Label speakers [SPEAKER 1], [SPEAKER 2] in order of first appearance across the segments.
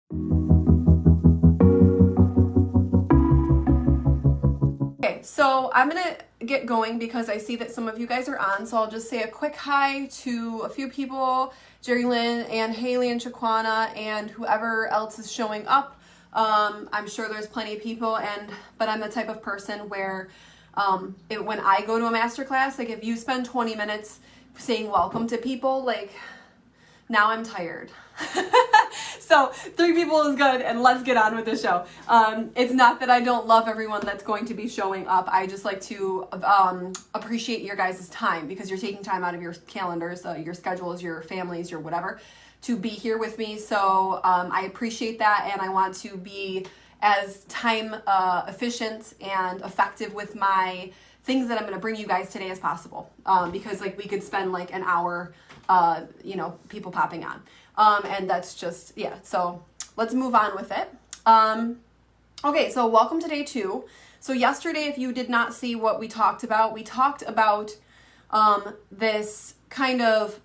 [SPEAKER 1] Okay, so I'm gonna get going because I see that some of you guys are on, so I'll just say a quick hi to a few people, Jerry Lynn and Haley and Shaquana and whoever else is showing up. I'm sure there's plenty of people, but I'm the type of person where when I go to a masterclass, like if you spend 20 minutes saying welcome to people, like now I'm tired. So 3 people is good, and let's get on with the show. It's not that I don't love everyone that's going to be showing up. I just like to appreciate your guys' time because you're taking time out of your calendars, your schedules, your families, your whatever, to be here with me. So I appreciate that, and I want to be as time efficient and effective with my things that I'm going to bring you guys today as possible, because like we could spend like an hour people popping on. And that's just, yeah, so let's move on with it. Okay, so welcome to day 2. So yesterday, if you did not see what we talked about this kind of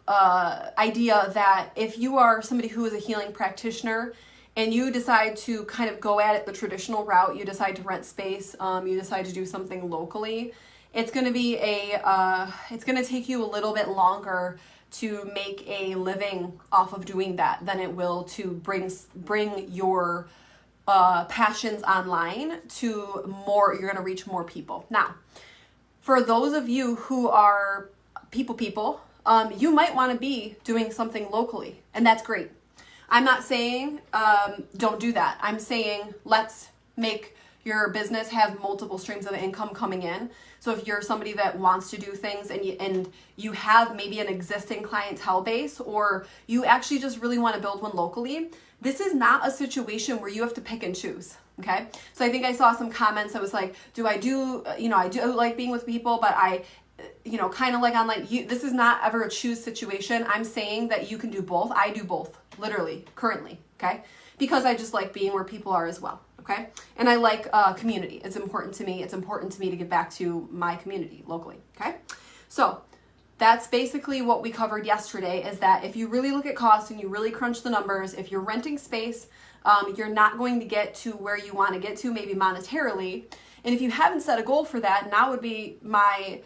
[SPEAKER 1] idea that if you are somebody who is a healing practitioner and you decide to kind of go at it the traditional route, you decide to rent space, you decide to do something locally, it's going to be it's going to take you a little bit longer to make a living off of doing that than it will to bring your passions online to more. You're going to reach more people. Now, for those of you who are people, you might want to be doing something locally, and that's great. I'm not saying don't do that. I'm saying let's make your business have multiple streams of income coming in. So if you're somebody that wants to do things and you have maybe an existing clientele base, or you actually just really want to build one locally, this is not a situation where you have to pick and choose. Okay. So I think I saw some comments that was like, I do like being with people, but I kind of like online. This is not ever a choose situation. I'm saying that you can do both. I do both, literally, currently. Okay. Because I just like being where people are as well. Okay. And I like community. It's important to me. It's important to me to give back to my community locally. Okay. So that's basically what we covered yesterday, is that if you really look at costs and you really crunch the numbers, if you're renting space, you're not going to get to where you want to get to, maybe monetarily. And if you haven't set a goal for that, now would be my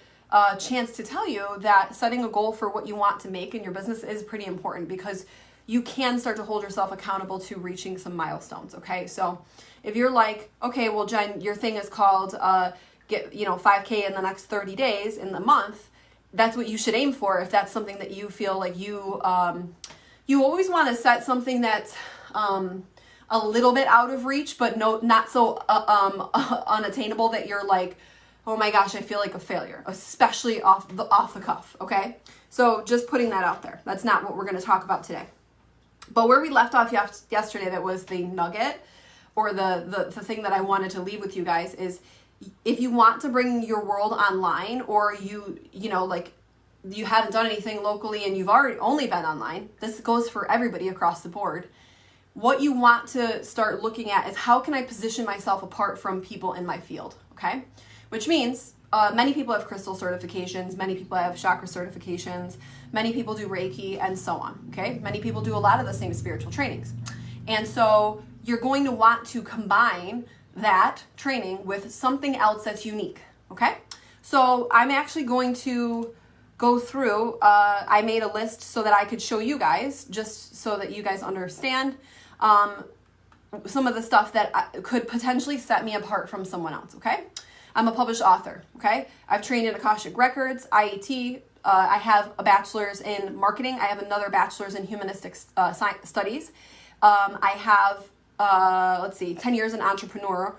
[SPEAKER 1] chance to tell you that setting a goal for what you want to make in your business is pretty important, because you can start to hold yourself accountable to reaching some milestones. Okay. So if you're like, okay, well, Jen, your thing is called get 5K in the next 30 days in the month, that's what you should aim for. If that's something that you feel like you always want to set something that's a little bit out of reach, but not so unattainable that you're like, oh my gosh, I feel like a failure, especially off the cuff. Okay. So just putting that out there. That's not what we're going to talk about today. But where we left off yesterday, that was the nugget, or the thing that I wanted to leave with you guys, is if you want to bring your world online, or you haven't done anything locally and you've already only been online, this goes for everybody across the board. What you want to start looking at is, how can I position myself apart from people in my field? Okay. Which means many people have crystal certifications, many people have chakra certifications, many people do Reiki, and so on. Okay. Many people do a lot of the same spiritual trainings. And so you're going to want to combine that training with something else that's unique. Okay. So I'm actually going to go through, I made a list so that I could show you guys, just so that you guys understand some of the stuff that could potentially set me apart from someone else. Okay. I'm a published author. Okay. I've trained in Akashic Records, IET. I have a bachelor's in marketing. I have another bachelor's in humanistic studies. I have, 10 years in entrepreneur,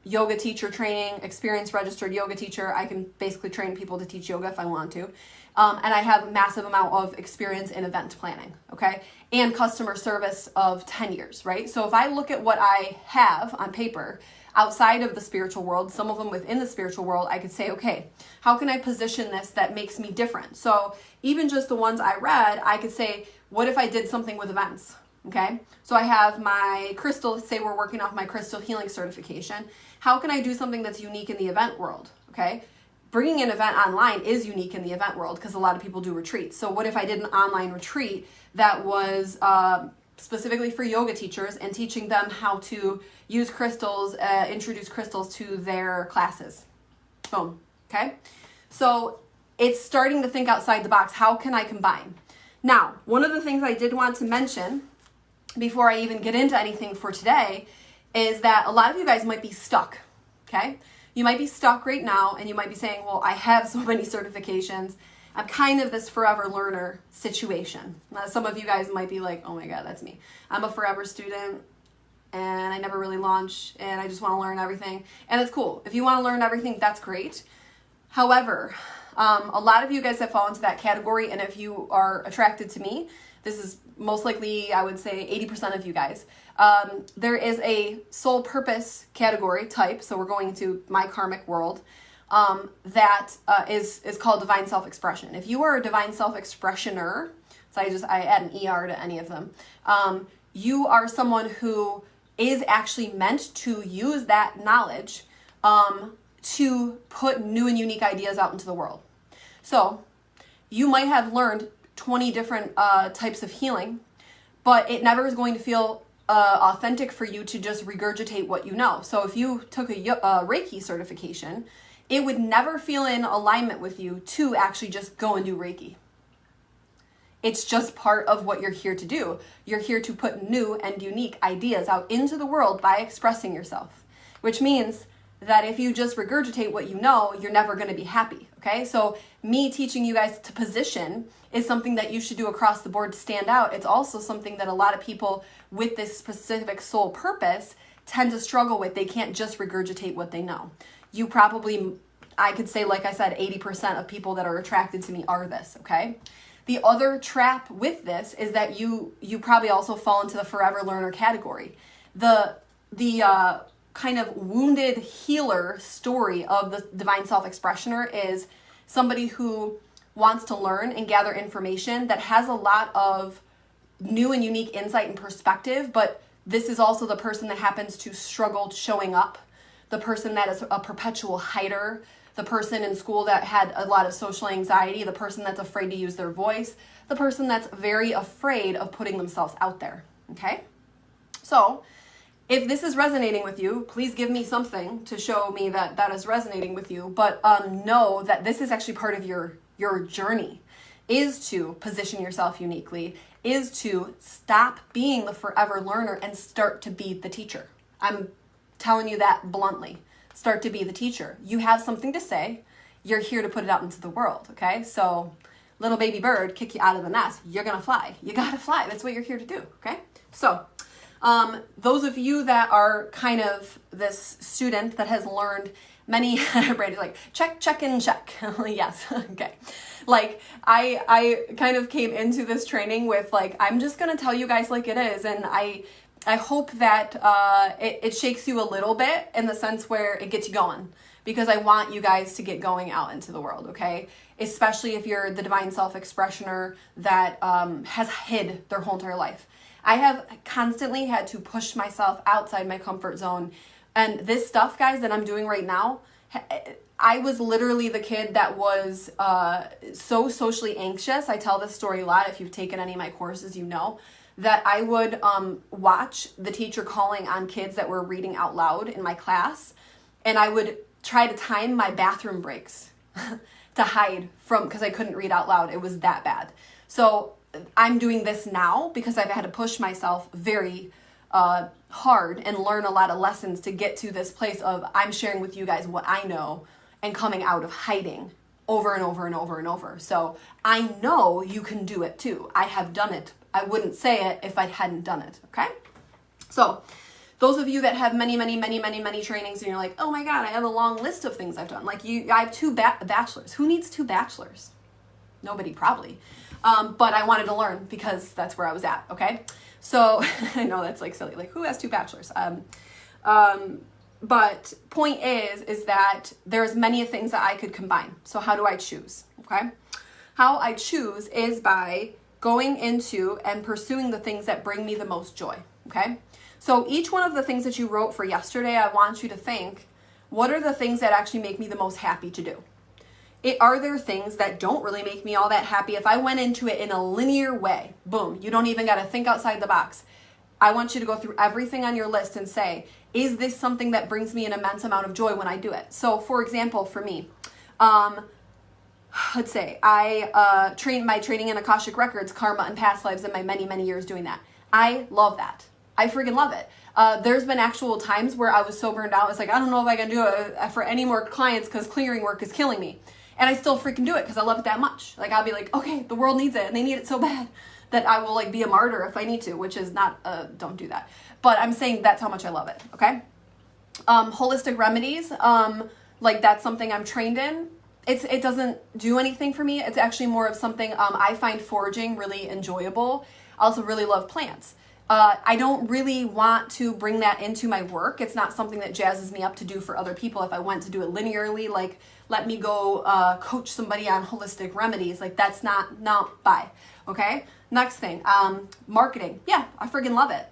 [SPEAKER 1] yoga teacher training, experienced registered yoga teacher. I can basically train people to teach yoga if I want to. And I have a massive amount of experience in event planning, okay? And customer service of 10 years, right? So if I look at what I have on paper outside of the spiritual world, some of them within the spiritual world, I could say, okay, how can I position this that makes me different? So even just the ones I read, I could say, what if I did something with events? Okay, so I have my crystal, say we're working off my crystal healing certification. How can I do something that's unique in the event world? Okay, bringing an event online is unique in the event world because a lot of people do retreats. So what if I did an online retreat that was specifically for yoga teachers and teaching them how to use crystals, introduce crystals to their classes. Boom. Okay. So it's starting to think outside the box. How can I combine? Now, one of the things I did want to mention before I even get into anything for today is that a lot of you guys might be stuck. Okay. You might be stuck right now and you might be saying, well, I have so many certifications. I'm kind of this forever learner situation. Now, some of you guys might be like, oh my God, that's me. I'm a forever student and I never really launch and I just want to learn everything. And it's cool. If you want to learn everything, that's great. However, a lot of you guys that fall into that category, and if you are attracted to me, this is most likely, I would say 80% of you guys. There is a soul purpose category type. So we're going to my karmic world. That is called divine self-expression. If you are a divine self-expressioner, so I add an ER to any of them, you are someone who is actually meant to use that knowledge to put new and unique ideas out into the world. So you might have learned 20 different types of healing, but it never is going to feel authentic for you to just regurgitate what you know. So if you took a Reiki certification, it would never feel in alignment with you to actually just go and do Reiki. It's just part of what you're here to do. You're here to put new and unique ideas out into the world by expressing yourself, which means that if you just regurgitate what you know, you're never going to be happy, okay? So me teaching you guys to position is something that you should do across the board to stand out. It's also something that a lot of people with this specific soul purpose tend to struggle with. They can't just regurgitate what they know. You probably, I could say, like I said, 80% of people that are attracted to me are this, okay? The other trap with this is that you probably also fall into the forever learner category. The kind of wounded healer story of the divine self-expressioner is somebody who wants to learn and gather information that has a lot of new and unique insight and perspective, but this is also the person that happens to struggle showing up, the person that is a perpetual hider, the person in school that had a lot of social anxiety, the person that's afraid to use their voice, the person that's very afraid of putting themselves out there, okay? So if this is resonating with you, please give me something to show me that that is resonating with you, but know that this is actually part of your journey, is to position yourself uniquely, is to stop being the forever learner and start to be the teacher. I'm telling you that bluntly. Start to be the teacher. You have something to say. You're here to put it out into the world, okay? So little baby bird, kick you out of the nest. You're going to fly. You got to fly. That's what you're here to do, okay? So those of you that are kind of this student that has learned many, Brady's like, check, and check. Yes, okay. Like, I kind of came into this training with like, I'm just going to tell you guys like it is. And I hope that it shakes you a little bit in the sense where it gets you going, because I want you guys to get going out into the world, okay? Especially if you're the divine self-expressioner that has hid their whole entire life. I have constantly had to push myself outside my comfort zone. And this stuff, guys, that I'm doing right now, I was literally the kid that was so socially anxious. I tell this story a lot. If you've taken any of my courses, you know that I would watch the teacher calling on kids that were reading out loud in my class, and I would try to time my bathroom breaks to hide from, because I couldn't read out loud. It was that bad. So I'm doing this now because I've had to push myself very hard and learn a lot of lessons to get to this place of I'm sharing with you guys what I know and coming out of hiding over and over and over and over. So I know you can do it too. I have done it. I wouldn't say it if I hadn't done it, okay? So those of you that have many trainings and you're like, oh my God, I have a long list of things I've done. Like I have 2 bachelors. Who needs 2 bachelors? Nobody, probably. But I wanted to learn because that's where I was at, okay? So I know that's like silly. Like, who has 2 bachelors? But point is that there's many things that I could combine. So how do I choose, okay? How I choose is by going into and pursuing the things that bring me the most joy, okay? So each one of the things that you wrote for yesterday, I want you to think, what are the things that actually make me the most happy to do? Are there things that don't really make me all that happy? If I went into it in a linear way, boom, you don't even got to think outside the box. I want you to go through everything on your list and say, is this something that brings me an immense amount of joy when I do it? So for example, for me, let's say I trained my training in Akashic Records, karma and past lives in my many, many years doing that. I love that. I freaking love it. There's been actual times where I was so burned out. It's like, I don't know if I can do it for any more clients because clearing work is killing me. And I still freaking do it because I love it that much. Like, I'll be like, okay, the world needs it and they need it so bad that I will like be a martyr if I need to, which is not, don't do that. But I'm saying that's how much I love it, okay? Holistic remedies, like that's something I'm trained in. It doesn't do anything for me. It's actually more of something I find foraging really enjoyable. I also really love plants. I don't really want to bring that into my work. It's not something that jazzes me up to do for other people. If I went to do it linearly, like let me go coach somebody on holistic remedies, like that's not bye. Okay. Next thing, marketing. Yeah, I freaking love it.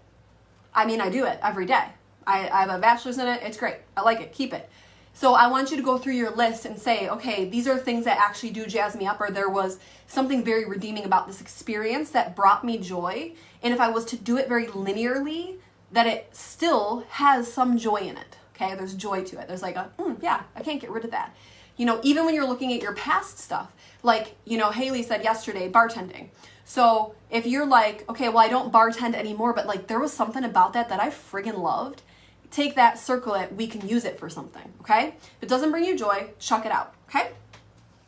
[SPEAKER 1] I mean, I do it every day. I have a bachelor's in it. It's great. I like it. Keep it. So I want you to go through your list and say, okay, these are things that actually do jazz me up, or there was something very redeeming about this experience that brought me joy. And if I was to do it very linearly, that it still has some joy in it. Okay, there's joy to it. There's like a, yeah, I can't get rid of that. You know, even when you're looking at your past stuff, like, you know, Haley said yesterday, bartending. So if you're like, okay, well, I don't bartend anymore, but like there was something about that I friggin' loved. Take that, circle it, we can use it for something, okay? If it doesn't bring you joy, chuck it out, okay?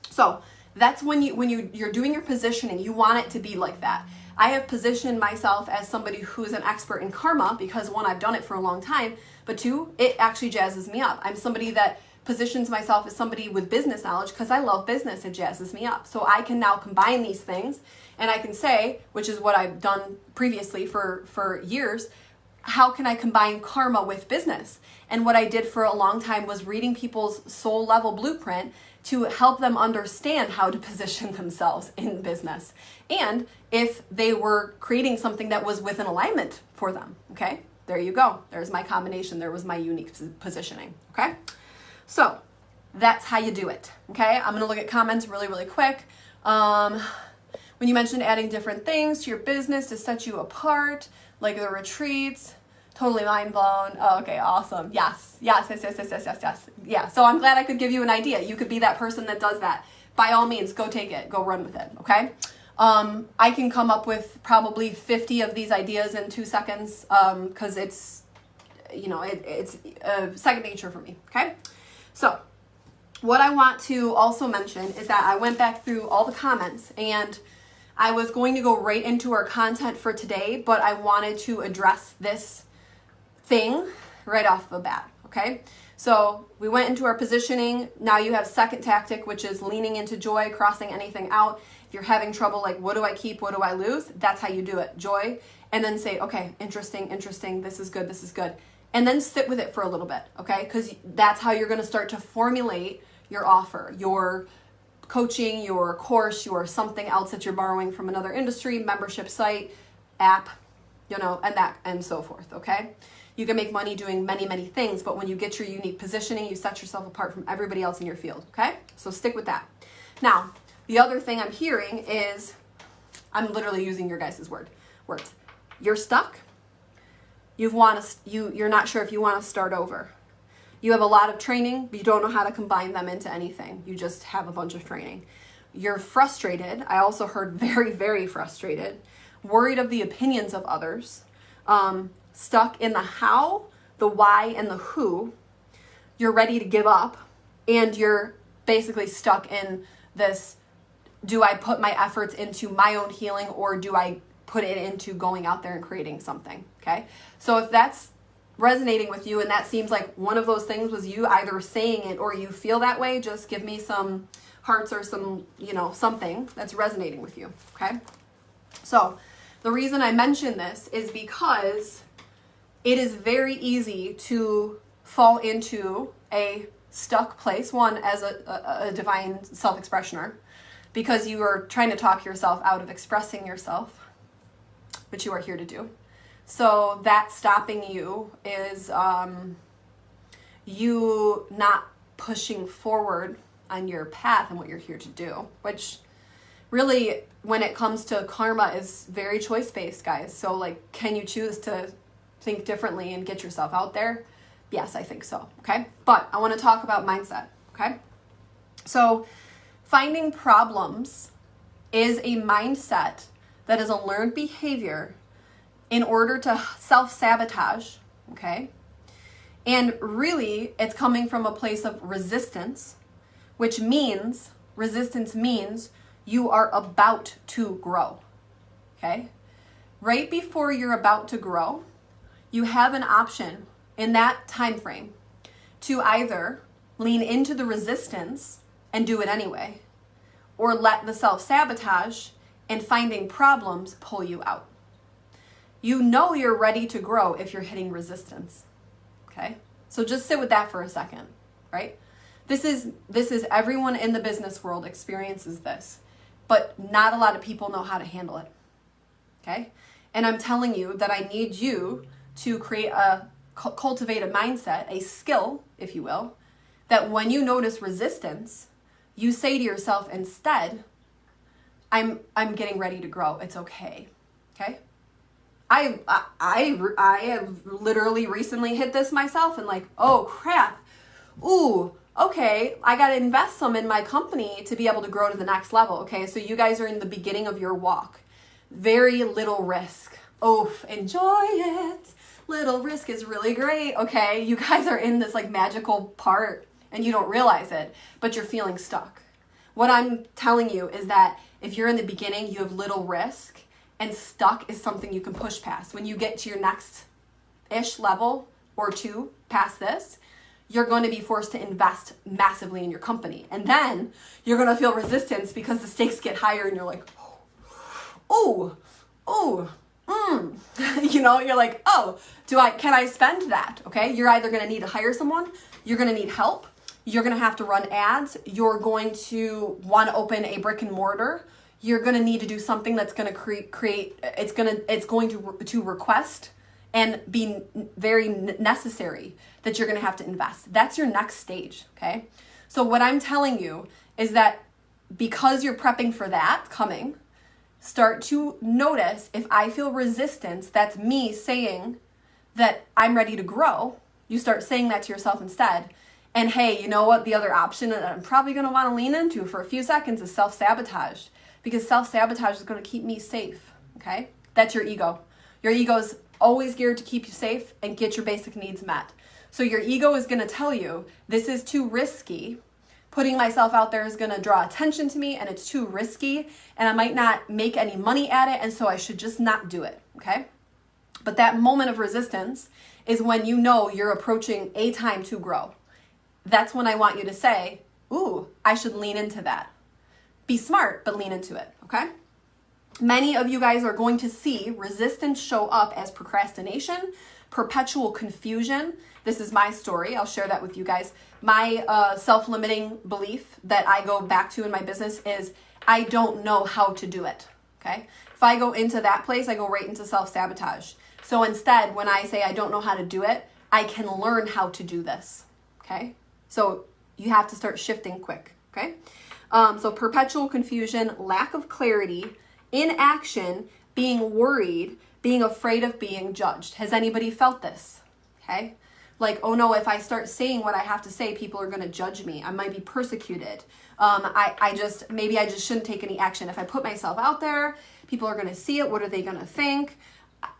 [SPEAKER 1] So that's when you're doing your positioning, you want it to be like that. I have positioned myself as somebody who's an expert in karma because one, I've done it for a long time, but two, it actually jazzes me up. I'm somebody that positions myself as somebody with business knowledge because I love business, it jazzes me up. So I can now combine these things and I can say, which is what I've done previously for years, how can I combine karma with business? And what I did for a long time was reading people's soul level blueprint to help them understand how to position themselves in business. And if they were creating something that was within alignment for them, okay? There you go. There's my combination. There was my unique positioning, okay? So that's how you do it, okay? I'm gonna look at comments really, really quick. When you mentioned adding different things to your business to set you apart, like the retreats, totally mind blown. Oh, okay, awesome. Yes. Yeah, so I'm glad I could give you an idea. You could be that person that does that. By all means, go take it, go run with it, okay? I can come up with probably 50 of these ideas in 2 seconds because it's, you know, it's second nature for me, okay? So what I want to also mention is that I went back through all the comments and I was going to go right into our content for today, but I wanted to address this thing right off the bat, okay? So we went into our positioning. Now you have second tactic, which is leaning into joy, crossing anything out. If you're having trouble, like, what do I keep? What do I lose? That's how you do it, joy. And then say, okay, interesting. This is good. And then sit with it for a little bit, okay? Because that's how you're going to start to formulate your offer, your coaching, your course, your something else that you're borrowing from another industry, membership site, app, you know, and so forth, okay? You can make money doing many, many things, but when you get your unique positioning, you set yourself apart from everybody else in your field, okay? So stick with that. Now, the other thing I'm hearing is, I'm literally using your guys' words. You're stuck. You're not sure if you want to start over. You have a lot of training, but you don't know how to combine them into anything. You just have a bunch of training. You're frustrated. I also heard very, very frustrated. Worried of the opinions of others. Stuck in the how, the why, and the who. You're ready to give up. And you're basically stuck in this, do I put my efforts into my own healing or do I put it into going out there and creating something, okay? So if that's resonating with you and that seems like one of those things was you either saying it or you feel that way, just give me some hearts or some, you know, something that's resonating with you, okay? So the reason I mention this is because it is very easy to fall into a stuck place, one as a divine self-expressioner, because you are trying to talk yourself out of expressing yourself, which you are here to do. So that stopping you is you not pushing forward on your path and what you're here to do, which really, when it comes to karma, is very choice-based, guys. So like, can you choose to think differently and get yourself out there? Yes, I think so, okay? But I want to talk about mindset, okay? So finding problems is a mindset that is a learned behavior in order to self-sabotage, okay? And really, it's coming from a place of resistance, which means, resistance means you are about to grow, okay? Right before you're about to grow, you have an option in that time frame to either lean into the resistance and do it anyway, or let the self-sabotage and finding problems pull you out. You know you're ready to grow if you're hitting resistance, okay? So just sit with that for a second, right? This is everyone in the business world experiences this, but not a lot of people know how to handle it, okay? And I'm telling you that I need you to cultivate a mindset, a skill, if you will, that when you notice resistance, you say to yourself instead, I'm getting ready to grow. It's okay, okay? I have literally recently hit this myself and like, oh crap, ooh, okay, I got to invest some in my company to be able to grow to the next level, okay? So you guys are in the beginning of your walk. Very little risk. Oh, enjoy it. Little risk is really great, okay? You guys are in this like magical part and you don't realize it, but you're feeling stuck. What I'm telling you is that if you're in the beginning, you have little risk, and stuck is something you can push past. When you get to your next-ish level or two past this, you're going to be forced to invest massively in your company. And then you're going to feel resistance because the stakes get higher and you're like, you know, you're like, oh, can I spend that? Okay. You're either going to need to hire someone. You're going to need help. You're going to have to run ads. You're going to want to open a brick and mortar. You're going to need to do something that's going to create, it's going to request and be very necessary that you're going to have to invest. That's your next stage, okay? So what I'm telling you is that because you're prepping for that coming, start to notice if I feel resistance, that's me saying that I'm ready to grow. You start saying that to yourself instead. And hey, you know what? The other option that I'm probably going to want to lean into for a few seconds is self-sabotage, because self-sabotage is going to keep me safe, okay? That's your ego. Your ego is always geared to keep you safe and get your basic needs met. So your ego is going to tell you, this is too risky. Putting myself out there is going to draw attention to me and it's too risky and I might not make any money at it, and so I should just not do it, okay? But that moment of resistance is when you know you're approaching a time to grow. That's when I want you to say, ooh, I should lean into that. Be smart, but lean into it, okay? Many of you guys are going to see resistance show up as procrastination, perpetual confusion. This is my story. I'll share that with you guys. My self-limiting belief that I go back to in my business is I don't know how to do it, okay? If I go into that place, I go right into self-sabotage. So instead, when I say I don't know how to do it, I can learn how to do this, okay? So you have to start shifting quick, okay? So perpetual confusion, lack of clarity, inaction, being worried, being afraid of being judged. Has anybody felt this? Okay? Like, oh no, if I start saying what I have to say, people are going to judge me. I might be persecuted. Maybe I just shouldn't take any action. If I put myself out there, people are going to see it. What are they going to think?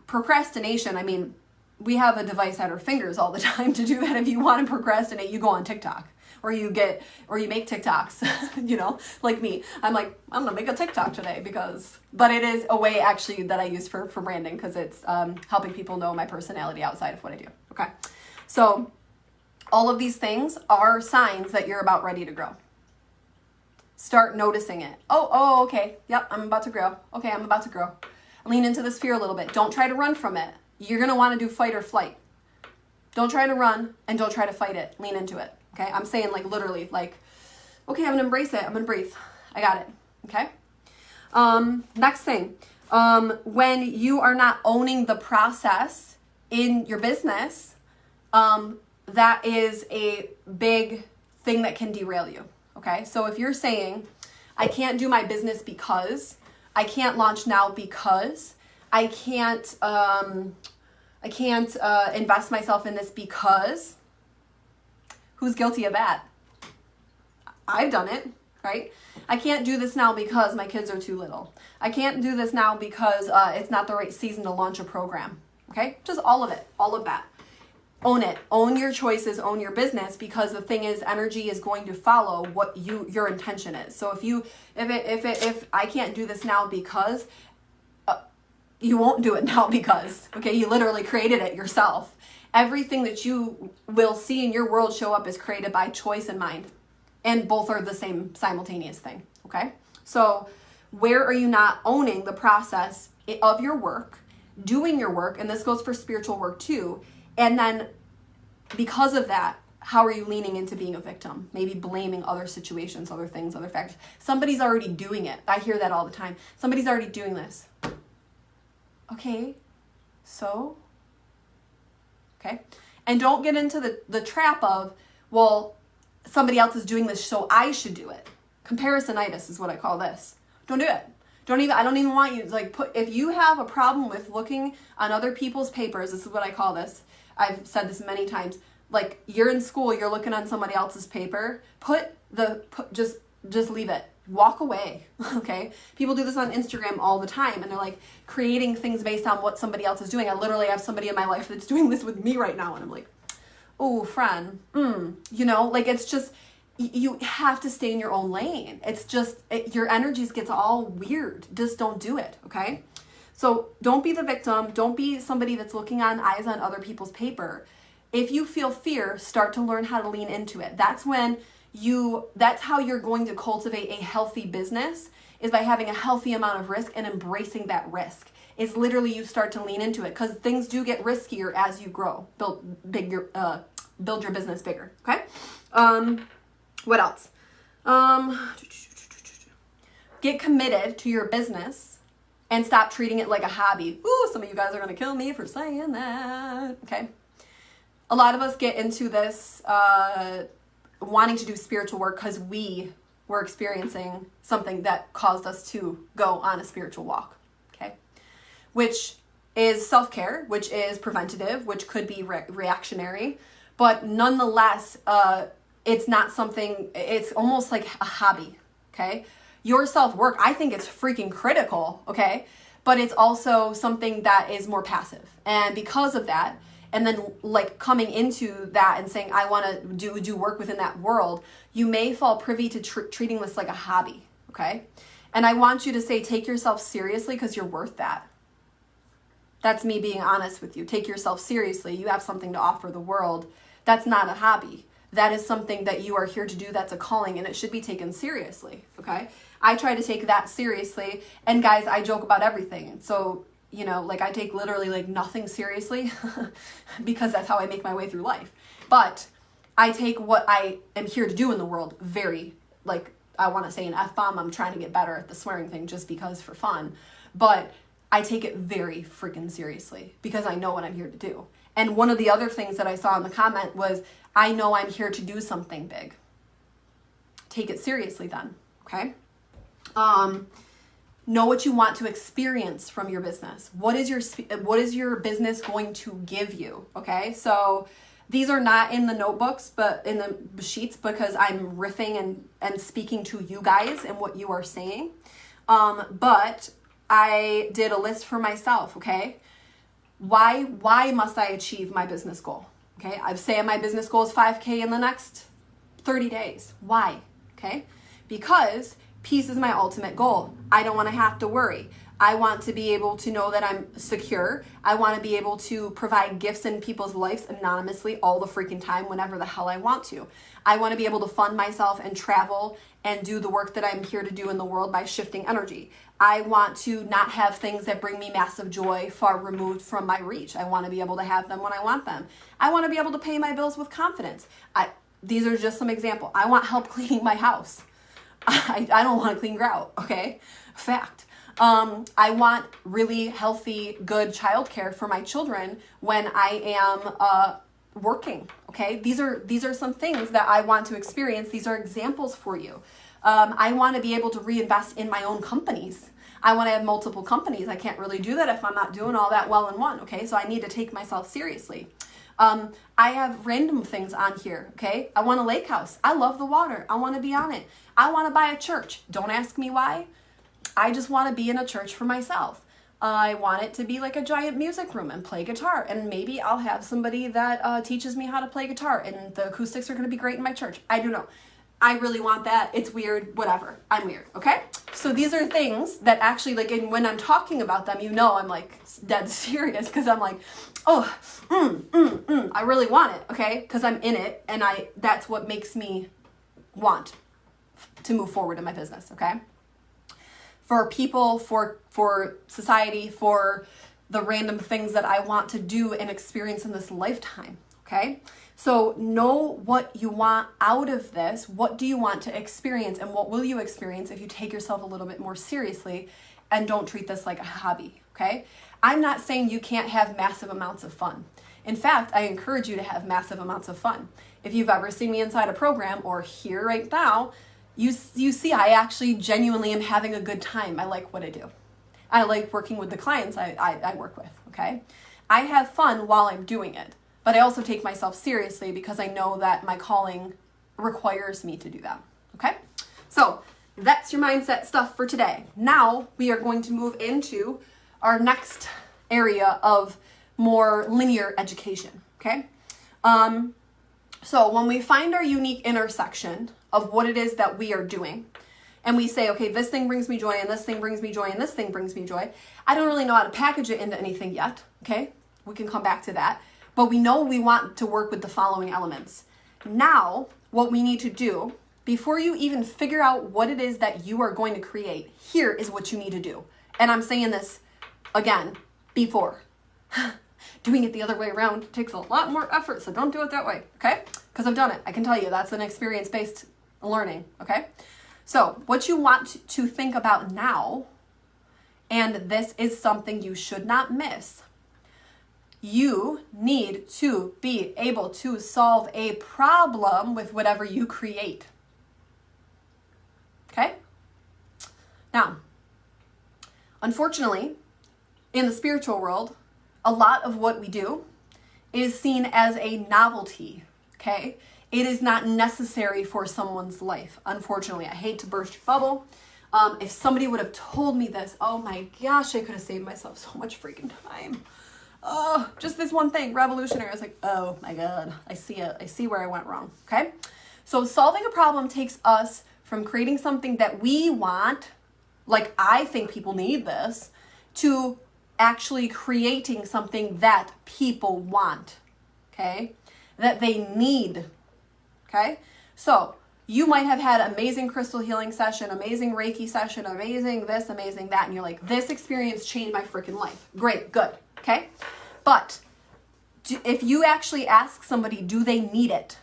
[SPEAKER 1] Procrastination, I mean, we have a device at our fingers all the time to do that. If you want to procrastinate, you go on TikTok. Or you make TikToks, you know, like me. I'm like, I'm gonna make a TikTok today but it is a way actually that I use for branding, because it's helping people know my personality outside of what I do, okay? So all of these things are signs that you're about ready to grow. Start noticing it. Oh, okay, yep, I'm about to grow. Okay, I'm about to grow. Lean into this fear a little bit. Don't try to run from it. You're gonna wanna do fight or flight. Don't try to run and don't try to fight it. Lean into it. Okay, I'm saying like literally like, okay, I'm gonna embrace it. I'm gonna breathe. I got it. Okay. Next thing, when you are not owning the process in your business, that is a big thing that can derail you. Okay, so if you're saying, I can't do my business because, I can't launch now because, I can't invest myself in this because. Who's guilty of that? I've done it, right? I can't do this now because my kids are too little. I can't do this now because it's not the right season to launch a program, okay? Just all of it, all of that. Own it. Own your choices, own your business, because the thing is, energy is going to follow what your intention is. So if I can't do this now because, you won't do it now because, okay? You literally created it yourself. Everything that you will see in your world show up is created by choice and mind. And both are the same simultaneous thing, okay? So where are you not owning the process of your work, doing your work, and this goes for spiritual work too, and then because of that, how are you leaning into being a victim? Maybe blaming other situations, other things, other factors. Somebody's already doing it. I hear that all the time. Somebody's already doing this. Okay, so? Okay, and don't get into the trap of, well, somebody else is doing this, so I should do it. Comparisonitis is what I call this. Don't do it. I don't even want you to if you have a problem with looking on other people's papers, this is what I call this. I've said this many times. Like, you're in school, you're looking on somebody else's paper, just leave it. Walk away, okay? People do this on Instagram all the time, and they're like creating things based on what somebody else is doing. I literally have somebody in my life that's doing this with me right now, and I'm like, oh, friend, it's just, you have to stay in your own lane. It's just, your energies gets all weird. Just don't do it, okay? So don't be the victim. Don't be somebody that's looking on eyes on other people's paper. If you feel fear, start to learn how to lean into it. That's how you're going to cultivate a healthy business, is by having a healthy amount of risk and embracing that risk. It's literally, you start to lean into it, because things do get riskier as you grow. Build your business bigger, okay? What else? Get committed to your business and stop treating it like a hobby. Ooh, some of you guys are going to kill me for saying that, okay? A lot of us get into this wanting to do spiritual work because we were experiencing something that caused us to go on a spiritual walk, okay? Which is self-care, which is preventative, which could be reactionary, but nonetheless, it's not something, it's almost like a hobby, okay? Your self-work, I think it's freaking critical, okay? But it's also something that is more passive. And because of that, and then coming into that and saying, I want to do work within that world, you may fall privy to treating this like a hobby, okay? And I want you to say, take yourself seriously, because you're worth that. That's me being honest with you. Take yourself seriously. You have something to offer the world. That's not a hobby. That is something that you are here to do. That's a calling, and it should be taken seriously, okay? I try to take that seriously. And guys, I joke about everything. So, I take literally nothing seriously because that's how I make my way through life. But I take what I am here to do in the world very, I want to say an F-bomb. I'm trying to get better at the swearing thing just because for fun. But I take it very freaking seriously because I know what I'm here to do. And one of the other things that I saw in the comment was, I know I'm here to do something big. Take it seriously then, okay? Know what you want to experience from your business. What is your business going to give you, okay? So these are not in the notebooks, but in the sheets, because I'm riffing and speaking to you guys and what you are saying. But I did a list for myself, okay? Why must I achieve my business goal? Okay, I've said my business goal is 5K in the next 30 days. Why? Okay, because peace is my ultimate goal. I don't want to have to worry. I want to be able to know that I'm secure. I want to be able to provide gifts in people's lives anonymously all the freaking time, whenever the hell I want to. I want to be able to fund myself and travel and do the work that I'm here to do in the world by shifting energy. I want to not have things that bring me massive joy far removed from my reach. I want to be able to have them when I want them. I want to be able to pay my bills with confidence. These are just some examples. I want help cleaning my house. I don't want to clean grout, okay? Fact. I want really healthy, good childcare for my children when I am working, okay? These are some things that I want to experience. These are examples for you. I want to be able to reinvest in my own companies. I want to have multiple companies. I can't really do that if I'm not doing all that well in one, okay? So I need to take myself seriously. I have random things on here, okay? I want a lake house. I love the water. I want to be on it. I want to buy a church. Don't ask me why. I just want to be in a church for myself. I want it to be like a giant music room and play guitar. And maybe I'll have somebody that teaches me how to play guitar and the acoustics are going to be great in my church. I don't know. I really want that. It's weird, whatever. I'm weird, okay? So these are things that actually, like, and when I'm talking about them, you know I'm like dead serious because I'm like, oh, I really want it, okay? Because I'm in it and that's what makes me want to move forward in my business, okay? For people, for society, for the random things that I want to do and experience in this lifetime, okay? So know what you want out of this. What do you want to experience and what will you experience if you take yourself a little bit more seriously and don't treat this like a hobby, okay? I'm not saying you can't have massive amounts of fun. In fact, I encourage you to have massive amounts of fun. If you've ever seen me inside a program or here right now, you see I actually genuinely am having a good time. I like what I do. I like working with the clients I work with, okay? I have fun while I'm doing it. But I also take myself seriously because I know that my calling requires me to do that, okay? So that's your mindset stuff for today. Now we are going to move into our next area of more linear education, okay? So when we find our unique intersection of what it is that we are doing, and we say, okay, this thing brings me joy, and this thing brings me joy, and this thing brings me joy, I don't really know how to package it into anything yet, okay? We can come back to that. But we know we want to work with the following elements. Now, what we need to do, before you even figure out what it is that you are going to create, here is what you need to do. And I'm saying this, again, before. Doing it the other way around takes a lot more effort, so don't do it that way, okay? Because I've done it. I can tell you that's an experience-based learning, okay? So what you want to think about now, and this is something you should not miss, you need to be able to solve a problem with whatever you create. Okay? Now, unfortunately, in the spiritual world, a lot of what we do is seen as a novelty. Okay? It is not necessary for someone's life. Unfortunately, I hate to burst your bubble. If somebody would have told me this, oh my gosh, I could have saved myself so much freaking time. Oh, just this one thing, revolutionary. I was like, oh my God, I see it. I see where I went wrong, okay? So solving a problem takes us from creating something that we want, like I think people need this, to actually creating something that people want, okay? That they need, okay? So you might have had amazing crystal healing session, amazing Reiki session, amazing this, amazing that, and you're like, this experience changed my freaking life. Great, good. Okay, but if you actually ask somebody, do they need it?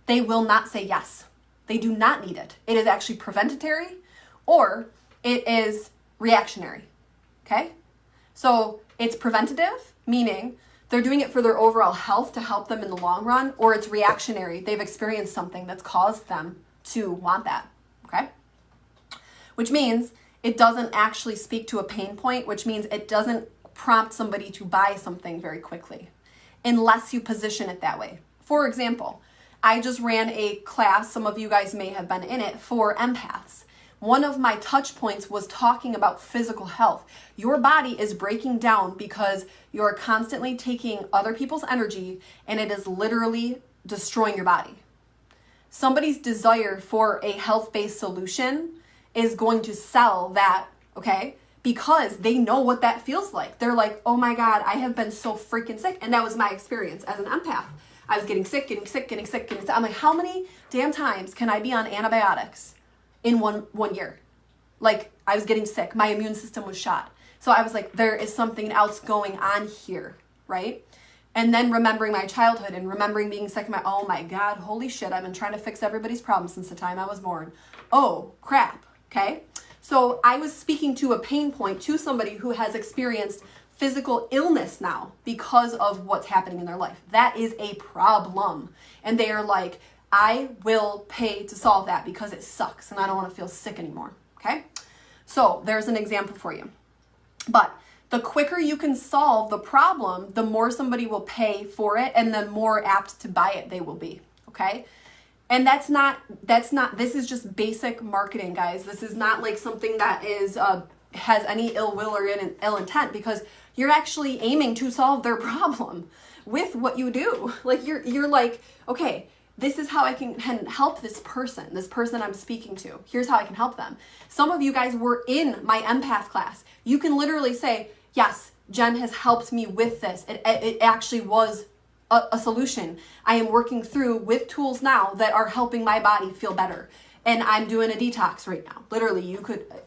[SPEAKER 1] They will not say yes. They do not need it. It is actually preventatory or it is reactionary. Okay, so it's preventative, meaning they're doing it for their overall health to help them in the long run, or it's reactionary. They've experienced something that's caused them to want that. Okay, which means it doesn't actually speak to a pain point, which means it doesn't prompt somebody to buy something very quickly unless you position it that way. For example, I just ran a class, some of you guys may have been in it, for empaths. One of my touch points was talking about physical health. Your body is breaking down because you're constantly taking other people's energy and it is literally destroying your body. Somebody's desire for a health-based solution is going to sell that, okay? Because they know what that feels like. They're like, oh my God, I have been so freaking sick. And that was my experience as an empath. I was getting sick. I'm like, how many damn times can I be on antibiotics in one year? Like, I was getting sick. My immune system was shot. So I was like, there is something else going on here, right? And then remembering my childhood and remembering being sick, oh my God, holy shit, I've been trying to fix everybody's problems since the time I was born. Oh, crap, okay? So I was speaking to a pain point to somebody who has experienced physical illness now because of what's happening in their life. That is a problem. And they are like, I will pay to solve that because it sucks and I don't want to feel sick anymore. Okay? So there's an example for you. But the quicker you can solve the problem, the more somebody will pay for it and the more apt to buy it they will be. Okay? And that's not, this is just basic marketing, guys. This is not like something that is, has any ill will or ill intent, because you're actually aiming to solve their problem with what you do. Like you're like, okay, this is how I can help this person I'm speaking to. Here's how I can help them. Some of you guys were in my empath class. You can literally say, yes, Jen has helped me with this. It actually was a solution. I am working through with tools now that are helping my body feel better. And I'm doing a detox right now. Literally,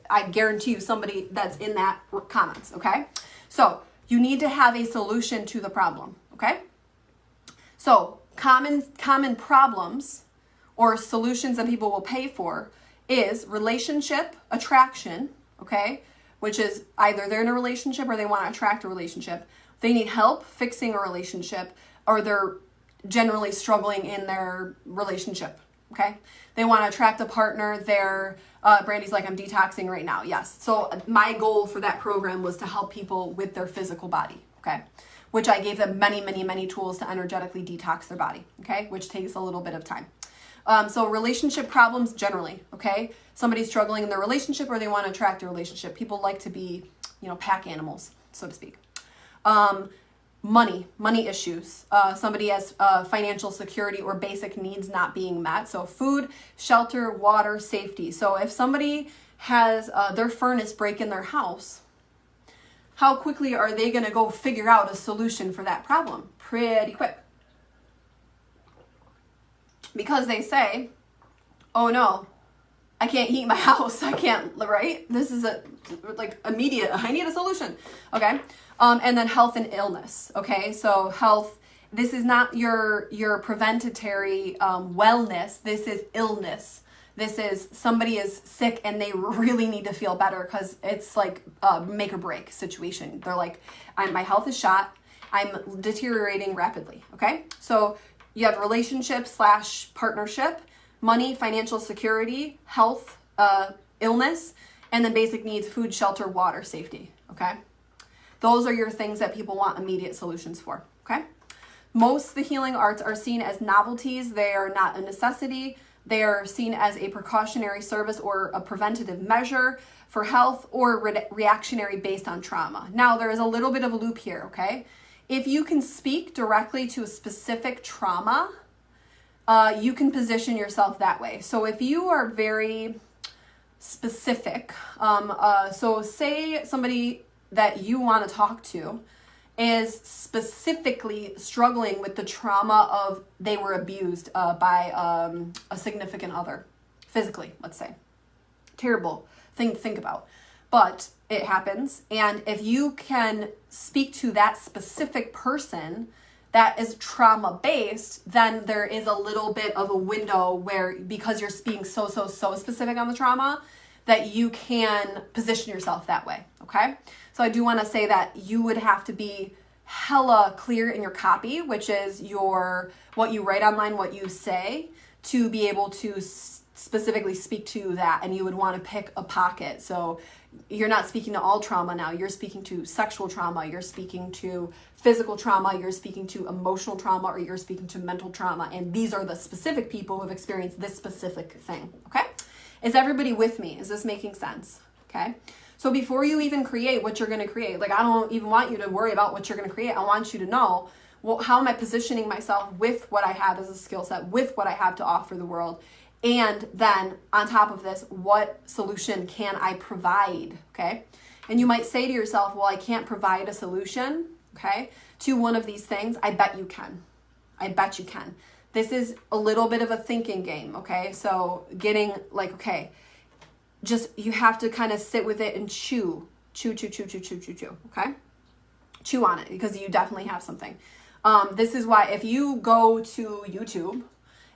[SPEAKER 1] I guarantee you somebody that's in that comments, okay? So you need to have a solution to the problem, okay? So common problems or solutions that people will pay for is relationship attraction, okay? Which is either they're in a relationship or they want to attract a relationship. They need help fixing a relationship, or they're generally struggling in their relationship, okay? They want to attract a partner. Brandy's like, I'm detoxing right now. Yes. So my goal for that program was to help people with their physical body, okay? Which I gave them many, many, many tools to energetically detox their body, okay? Which takes a little bit of time. So relationship problems generally, okay? Somebody's struggling in their relationship or they want to attract a relationship. People like to be, pack animals, so to speak. Money issues. Somebody has financial security or basic needs not being met. So food, shelter, water, safety. So if somebody has their furnace break in their house, how quickly are they going to go figure out a solution for that problem? Pretty quick. Because they say, oh no, I can't heat my house. I can't, right? This is immediate. I need a solution. Okay. And then health and illness. Okay. So health, this is not your preventatory wellness. This is illness. This is somebody is sick and they really need to feel better because it's like a make or break situation. They're like, my health is shot. I'm deteriorating rapidly. Okay. So you have relationship / partnership, money, financial security, health, illness, and then basic needs, food, shelter, water, safety, okay? Those are your things that people want immediate solutions for, okay? Most of the healing arts are seen as novelties. They are not a necessity. They are seen as a precautionary service or a preventative measure for health or reactionary based on trauma. Now, there is a little bit of a loop here, okay? If you can speak directly to a specific trauma, you can position yourself that way. So if you are very specific, so say somebody that you want to talk to is specifically struggling with the trauma of they were abused by a significant other, physically, let's say. Terrible thing to think about. But it happens. And if you can speak to that specific person that is trauma-based, then there is a little bit of a window where, because you're being so specific on the trauma, that you can position yourself that way, okay? So I do want to say that you would have to be hella clear in your copy, which is what you write online, what you say, to be able to specifically speak to that. And you would want to pick a pocket. So you're not speaking to all trauma now. You're speaking to sexual trauma. You're speaking to physical trauma. You're speaking to emotional trauma, or you're speaking to mental trauma. And these are the specific people who have experienced this specific thing. Okay? Is everybody with me? Is this making sense? Okay? So before you even create what you're going to create, like I don't even want you to worry about what you're going to create. I want you to know, well, how am I positioning myself with what I have as a skill set, with what I have to offer the world? And then on top of this, what solution can I provide, okay? And you might say to yourself, well, I can't provide a solution, okay, to one of these things. I bet you can. I bet you can. This is a little bit of a thinking game, okay? So getting like, okay, just you have to kind of sit with it and chew, okay? Chew on it because you definitely have something. This is why if you go to YouTube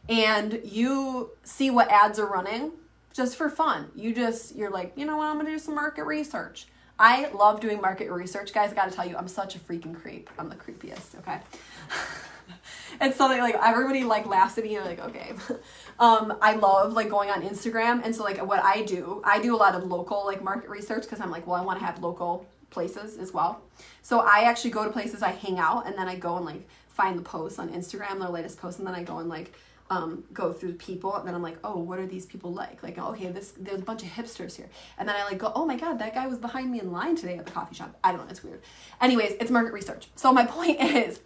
[SPEAKER 1] and you see what ads are running, just for fun, you're like, you know what, I'm gonna do some market research. I love doing market research, guys. I gotta tell you, I'm such a freaking creep. I'm the creepiest, okay? It's something like everybody like laughs at me and like, okay. I love like going on Instagram. And so like what I do a lot of local like market research because I'm like, well, I want to have local places as well. So I actually go to places I hang out and then I go and like find the posts on Instagram, their latest posts, and then I go and like go through people, and then I'm like, oh, what are these people like? Like, okay, there's a bunch of hipsters here. And then I like go, oh my God, that guy was behind me in line today at the coffee shop. I don't know, it's weird. Anyways, it's market research. So my point is,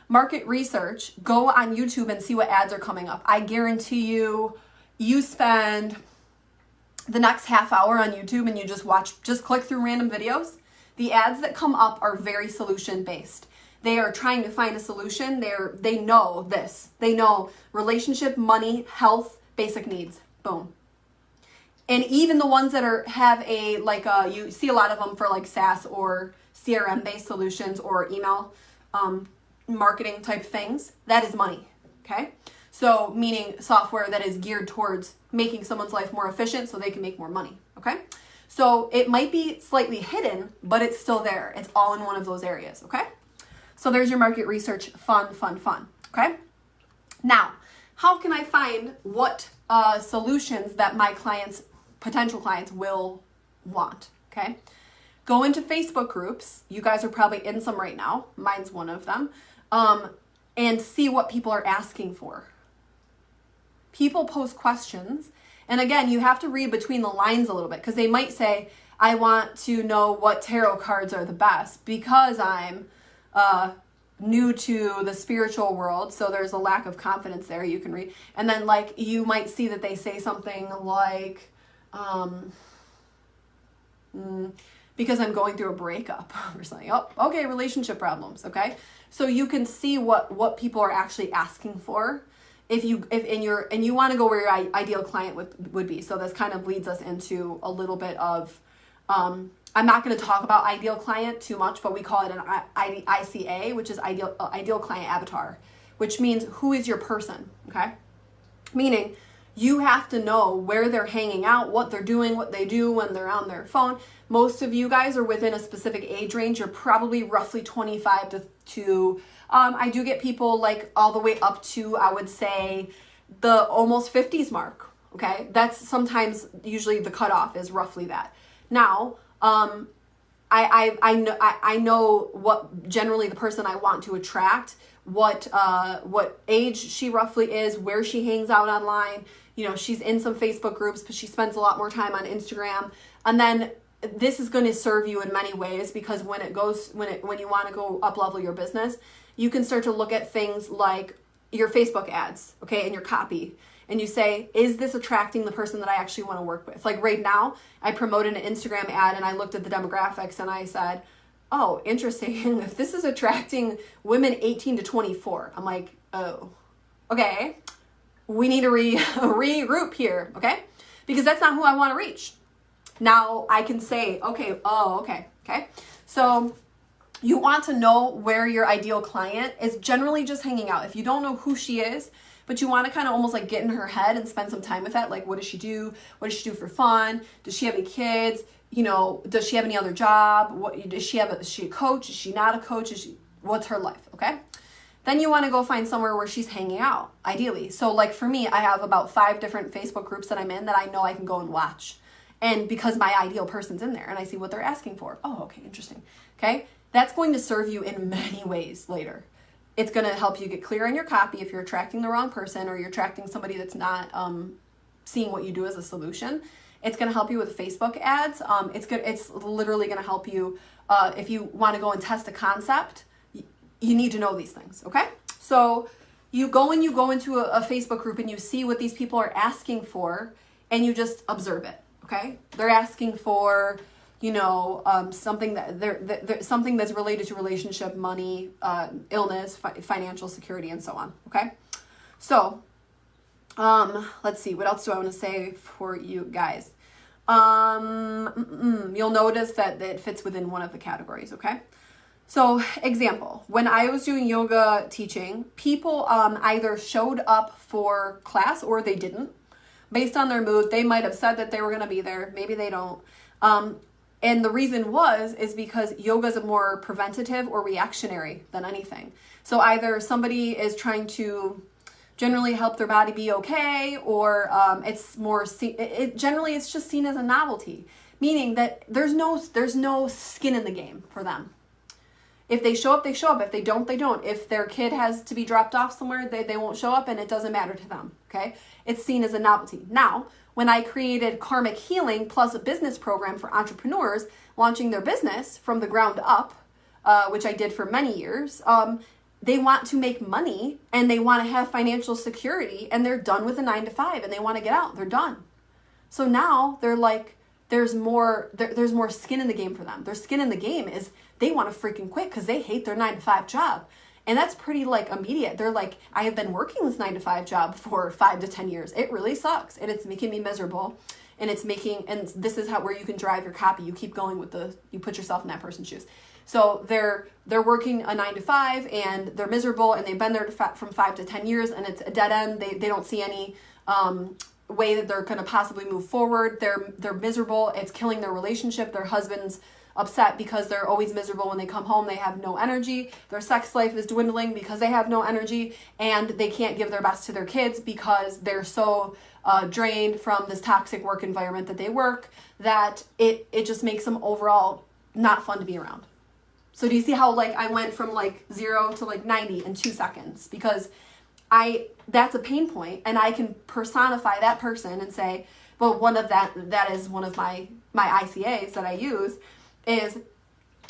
[SPEAKER 1] market research, go on YouTube and see what ads are coming up. I guarantee you spend the next half hour on YouTube and you just click through random videos. The ads that come up are very solution based. They are trying to find a solution. They know this. They know relationship, money, health, basic needs. Boom. And even the ones that have you see a lot of them for like SaaS or CRM based solutions or email marketing type things. That is money. Okay. So meaning software that is geared towards making someone's life more efficient so they can make more money. Okay. So it might be slightly hidden, but it's still there. It's all in one of those areas. Okay. So there's your market research, fun, okay? Now, how can I find what solutions that my potential clients will want, okay? Go into Facebook groups. You guys are probably in some right now. Mine's one of them. And see what people are asking for. People post questions. And again, you have to read between the lines a little bit because they might say, I want to know what tarot cards are the best because I'm new to the spiritual world, so there's a lack of confidence there. You can read, and then like you might see that they say something like because I'm going through a breakup or something. Oh, okay, relationship problems. Okay, so you can see what people are actually asking for if you want to go where your ideal client would be. So this kind of leads us into a little bit of I'm not going to talk about ideal client too much, but we call it an ICA, which is ideal client avatar, which means who is your person, okay? Meaning you have to know where they're hanging out, what they're doing, what they do when they're on their phone. Most of you guys are within a specific age range. You're probably roughly 25 to I do get people like all the way up to, I would say, the almost 50s mark, okay? That's sometimes usually the cutoff is roughly that. Now, I know what generally the person I want to attract, what age she roughly is, where she hangs out online. You know, she's in some Facebook groups, but she spends a lot more time on Instagram. And then this is going to serve you in many ways because when you want to go up level your business, you can start to look at things like your Facebook ads, okay, and your copy. And you say, is this attracting the person that I actually want to work with? Like right now, I promoted an Instagram ad and I looked at the demographics and I said, oh, interesting. If this is attracting women 18 to 24, I'm like, oh, okay. We need to regroup here, okay? Because that's not who I want to reach. Now I can say, okay. So you want to know where your ideal client is generally just hanging out. If you don't know who she is, but you want to kind of almost like get in her head and spend some time with that. Like, what does she do? What does she do for fun? Does she have any kids? You know, does she have any other job? Is she a coach? Is she not a coach? What's her life? Okay. Then you want to go find somewhere where she's hanging out, ideally. So like for me, I have about 5 different Facebook groups that I'm in that I know I can go and watch. And because my ideal person's in there and I see what they're asking for. Oh, okay, interesting. Okay. That's going to serve you in many ways later. It's going to help you get clear on your copy if you're attracting the wrong person or you're attracting somebody that's not seeing what you do as a solution. It's going to help you with Facebook ads. It's literally going to help you if you want to go and test a concept. You need to know these things, okay? So you go into a Facebook group and you see what these people are asking for and you just observe it, okay? They're asking for something something that's related to relationship, money, illness, financial security, and so on. Okay, so let's see. What else do I want to say for you guys? You'll notice that it fits within one of the categories. Okay, so example: when I was doing yoga teaching, people either showed up for class or they didn't, based on their mood. They might have said that they were going to be there. Maybe they don't. And the reason is because yoga is more preventative or reactionary than anything. So either somebody is trying to generally help their body be okay, or it's more, generally it's just seen as a novelty, meaning that there's no skin in the game for them. If they show up, they show up. If they don't, they don't. If their kid has to be dropped off somewhere, they won't show up, and it doesn't matter to them, okay? It's seen as a novelty. Now, when I created Karmic Healing plus a business program for entrepreneurs launching their business from the ground up, which I did for many years, they want to make money and they want to have financial security, and they're done with a 9-to-5 and they want to get out. They're done. So now they're like, there's more skin in the game for them. Their skin in the game is they want to freaking quit because they hate their 9-to-5 job. And that's pretty like immediate. They're like, I have been working this 9-to-5 job for 5 to 10 years. It really sucks. And it's making me miserable. And this is where you can drive your copy. You keep going you put yourself in that person's shoes. So they're working a 9-to-5 and they're miserable, and they've been there from 5 to 10 years, and it's a dead end. They don't see any way that they're going to possibly move forward. They're miserable. It's killing their relationship. Their husband's upset because they're always miserable when they come home. They have no energy. Their sex life is dwindling because they have no energy, and they can't give their best to their kids because they're so drained from this toxic work environment that they work, that it just makes them overall not fun to be around. So do you see how like I went from like 0 to like 90 in 2 seconds? Because that's a pain point, and I can personify that person and say, well, that is one of my ICAs that I use, is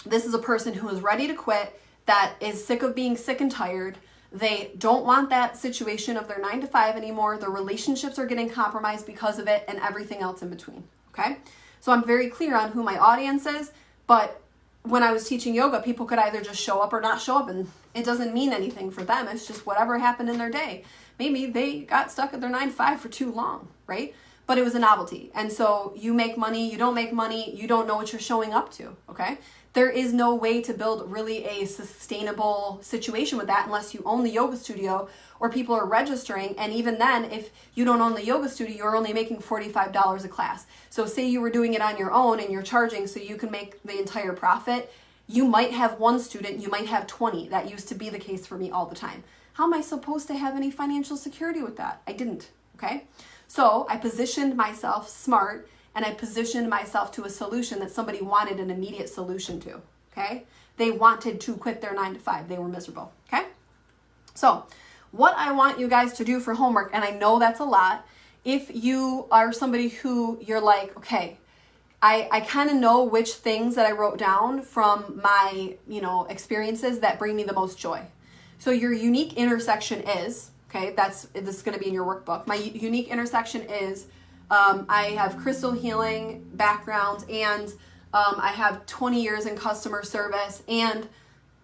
[SPEAKER 1] this is a person who is ready to quit, that is sick of being sick and tired. They don't want that situation of their 9-to-5 anymore. Their relationships are getting compromised because of it, and everything else in between. Okay? So I'm very clear on who my audience is, but when I was teaching yoga, people could either just show up or not show up, and it doesn't mean anything for them. It's just whatever happened in their day. Maybe they got stuck at their 9-to-5 for too long, right? But it was a novelty. And so you make money, you don't make money, you don't know what you're showing up to, okay? There is no way to build really a sustainable situation with that unless you own the yoga studio or people are registering. And even then, if you don't own the yoga studio, you're only making $45 a class. So say you were doing it on your own and you're charging so you can make the entire profit. You might have one student, you might have 20. That used to be the case for me all the time. How am I supposed to have any financial security with that? I didn't, okay? So I positioned myself smart, and I positioned myself to a solution that somebody wanted an immediate solution to, okay? They wanted to quit their 9-to-5. They were miserable, okay? So what I want you guys to do for homework, and I know that's a lot, if you are somebody who you're like, okay, I kind of know which things that I wrote down from my, experiences that bring me the most joy. So your unique intersection is, okay, this is going to be in your workbook. My unique intersection is I have crystal healing background, and I have 20 years in customer service, and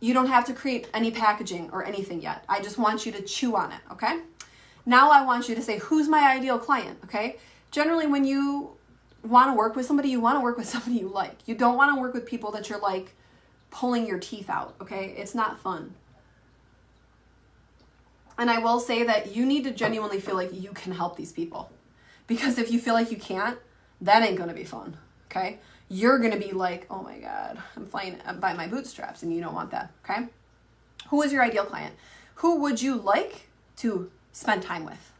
[SPEAKER 1] you don't have to create any packaging or anything yet. I just want you to chew on it, okay? Now I want you to say, who's my ideal client, okay? Generally, when you want to work with somebody, you want to work with somebody you like. You don't want to work with people that you're like pulling your teeth out, okay? It's not fun. And I will say that you need to genuinely feel like you can help these people. Because if you feel like you can't, that ain't going to be fun, okay? You're going to be like, oh my God, I'm flying by my bootstraps, and you don't want that, okay? Who is your ideal client? Who would you like to spend time with?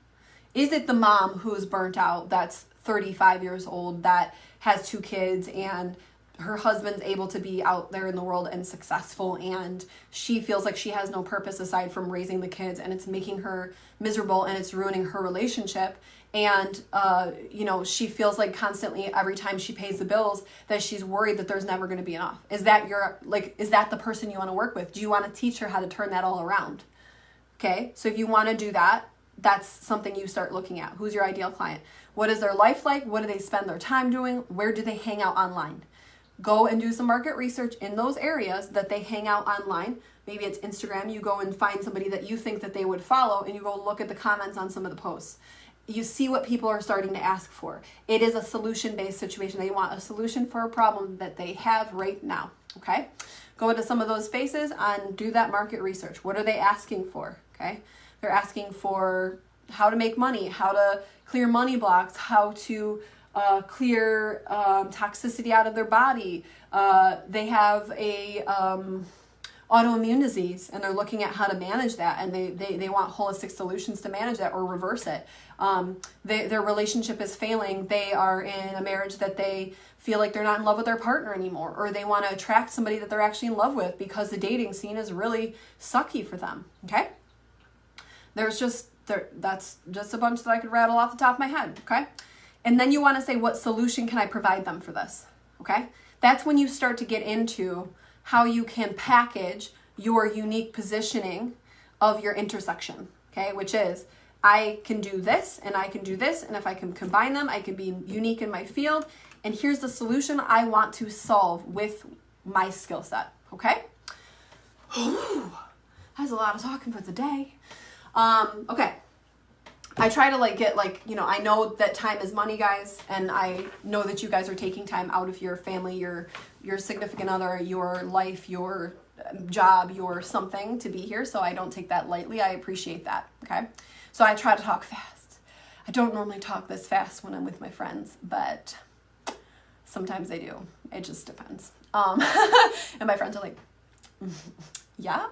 [SPEAKER 1] Is it the mom who's burnt out, that's 35 years old, that has 2 kids, and her husband's able to be out there in the world and successful, and she feels like she has no purpose aside from raising the kids, and it's making her miserable, and it's ruining her relationship, and she feels like constantly every time she pays the bills that she's worried that there's never going to be enough? Is that the person you want to work with? Do you want to teach her how to turn that all around? Okay, so if you want to do that, that's something you start looking at. Who's your ideal client? What is their life like? What do they spend their time doing? Where do they hang out online? Go and do some market research in those areas that they hang out online. Maybe it's Instagram. You go and find somebody that you think that they would follow, and you go look at the comments on some of the posts. You see what people are starting to ask for. It is a solution-based situation. They want a solution for a problem that they have right now, okay? Go into some of those spaces and do that market research. What are they asking for, okay? They're asking for how to make money, how to clear money blocks, how to clear toxicity out of their body. They have autoimmune disease and they're looking at how to manage that, and they want holistic solutions to manage that or reverse it. Their relationship is failing. They are in a marriage that they feel like they're not in love with their partner anymore, or they want to attract somebody that they're actually in love with because the dating scene is really sucky for them. Okay? That's just a bunch that I could rattle off the top of my head. Okay? And then you want to say, what solution can I provide them for this? Okay? That's when you start to get into how you can package your unique positioning of your intersection, okay? Which is, I can do this and I can do this, and if I can combine them, I can be unique in my field, and here's the solution I want to solve with my skill set, okay? That's a lot of talking for the day. Okay. I try to get I know that time is money, guys, and I know that you guys are taking time out of your family, your significant other, your life, your job, your something to be here, so I don't take that lightly. I appreciate that, okay? So I try to talk fast. I don't normally talk this fast when I'm with my friends, but sometimes I do. It just depends. And my friends are like, yeah,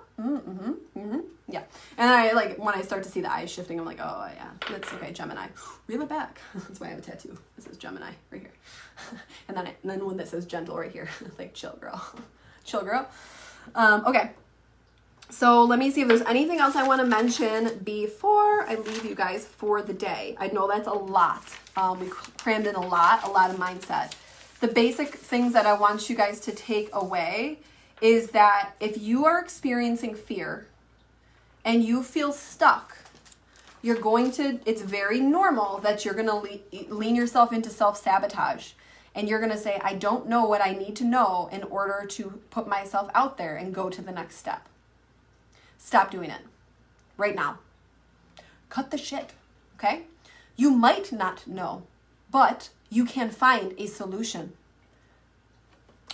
[SPEAKER 1] yeah. And I when I start to see the eyes shifting, I'm like, oh yeah, that's okay, Gemini. Reel it back. That's why I have a tattoo. This is Gemini right here. And then when this says gentle right here, like chill girl, chill girl. Okay. So let me see if there's anything else I want to mention before I leave you guys for the day. I know that's a lot. We crammed in a lot of mindset. The basic things that I want you guys to take away is that if you are experiencing fear and you feel stuck, it's very normal that you're going to lean yourself into self-sabotage. And you're going to say, I don't know what I need to know in order to put myself out there and go to the next step. Stop doing it right now. Cut the shit, okay? You might not know, but you can find a solution.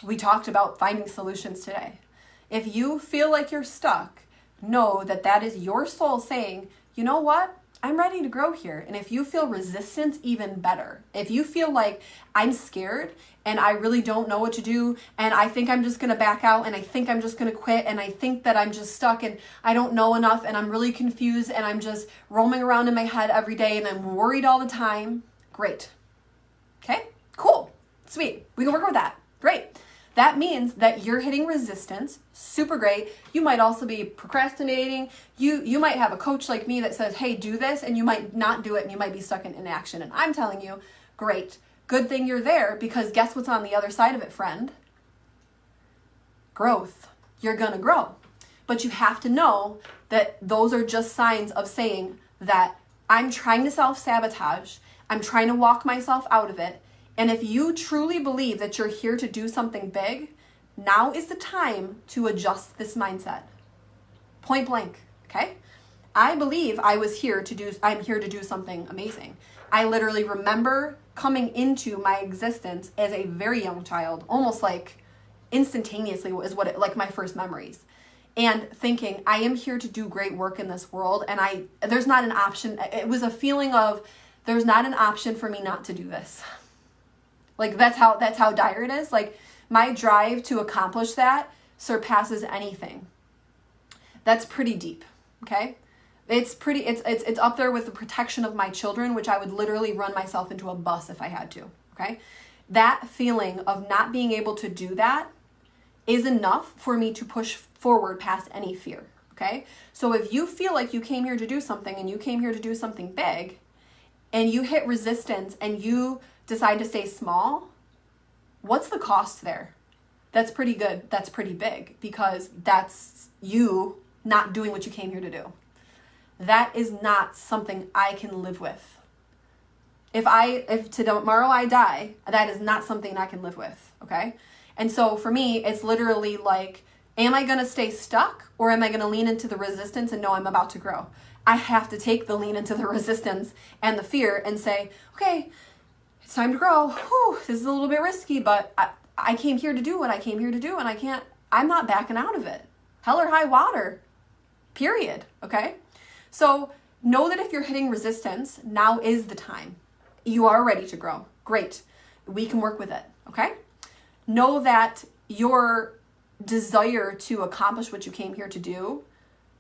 [SPEAKER 1] We talked about finding solutions today. If you feel like you're stuck, know that that is your soul saying, you know what? I'm ready to grow here. And if you feel resistance, even better. If you feel like I'm scared and I really don't know what to do, and I think I'm just going to back out, and I think I'm just going to quit, and I think that I'm just stuck and I don't know enough, and I'm really confused, and I'm just roaming around in my head every day, and I'm worried all the time. Great. Okay? Cool. Sweet. We can work with that. Great. That means that you're hitting resistance. Super great. You might also be procrastinating. You might have a coach like me that says, hey, do this, and you might not do it, and you might be stuck in inaction. And I'm telling you, great. Good thing you're there, because guess what's on the other side of it, friend? Growth. You're going to grow. But you have to know that those are just signs of saying that I'm trying to self-sabotage. I'm trying to walk myself out of it. And if you truly believe that you're here to do something big, now is the time to adjust this mindset. Point blank, okay? I believe I'm here to do something amazing. I literally remember coming into my existence as a very young child, almost like instantaneously is what my first memories. And thinking, I am here to do great work in this world, and there's not an option. It was a feeling of, there's not an option for me not to do this. That's how dire it is. My drive to accomplish that surpasses anything. That's pretty deep, okay? It's up there with the protection of my children, which I would literally run myself into a bus if I had to, okay? That feeling of not being able to do that is enough for me to push forward past any fear, okay? So if you feel like you came here to do something, and you came here to do something big, and you hit resistance and you decide to stay small, what's the cost there? That's pretty good. That's pretty big, because that's you not doing what you came here to do. That is not something I can live with. If tomorrow I die, that is not something I can live with, okay? And so for me, it's literally am I going to stay stuck, or am I going to lean into the resistance and know I'm about to grow? I have to take the lean into the resistance and the fear and say, okay, it's time to grow. Whew, this is a little bit risky, but I came here to do what I came here to do, and I'm not backing out of it. Hell or high water, period, okay? So know that if you're hitting resistance, now is the time. You are ready to grow. Great. We can work with it, okay? Know that your desire to accomplish what you came here to do,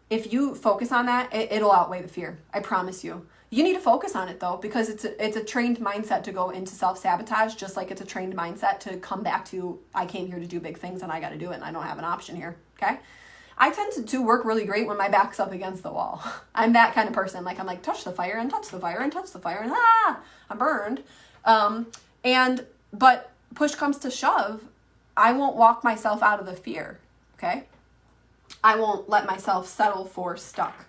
[SPEAKER 1] if you focus on that, it'll outweigh the fear. I promise you. You need to focus on it though, because it's a trained mindset to go into self-sabotage, just like it's a trained mindset to come back to, I came here to do big things and I got to do it and I don't have an option here. Okay. I tend to work really great when my back's up against the wall. I'm that kind of person. Like, I'm like, touch the fire and touch the fire and touch the fire and I'm burned. But push comes to shove, I won't walk myself out of the fear. Okay. I won't let myself settle for stuck.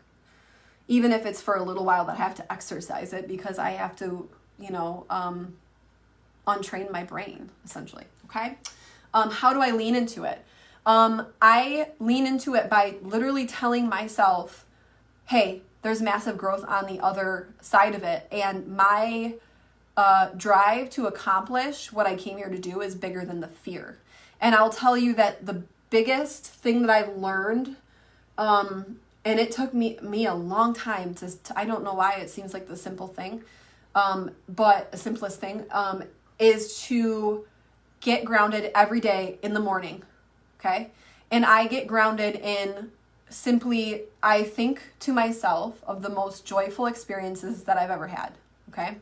[SPEAKER 1] Even if it's for a little while that I have to exercise it, because I have to, untrain my brain, essentially. Okay. How do I lean into it? I lean into it by literally telling myself, hey, there's massive growth on the other side of it. And my drive to accomplish what I came here to do is bigger than the fear. And I'll tell you that the biggest thing that I've learned, and it took me a long time to I don't know why it seems like the simple thing, but the simplest thing, is to get grounded every day in the morning. Okay. And I get grounded in simply, I think to myself of the most joyful experiences that I've ever had. Okay.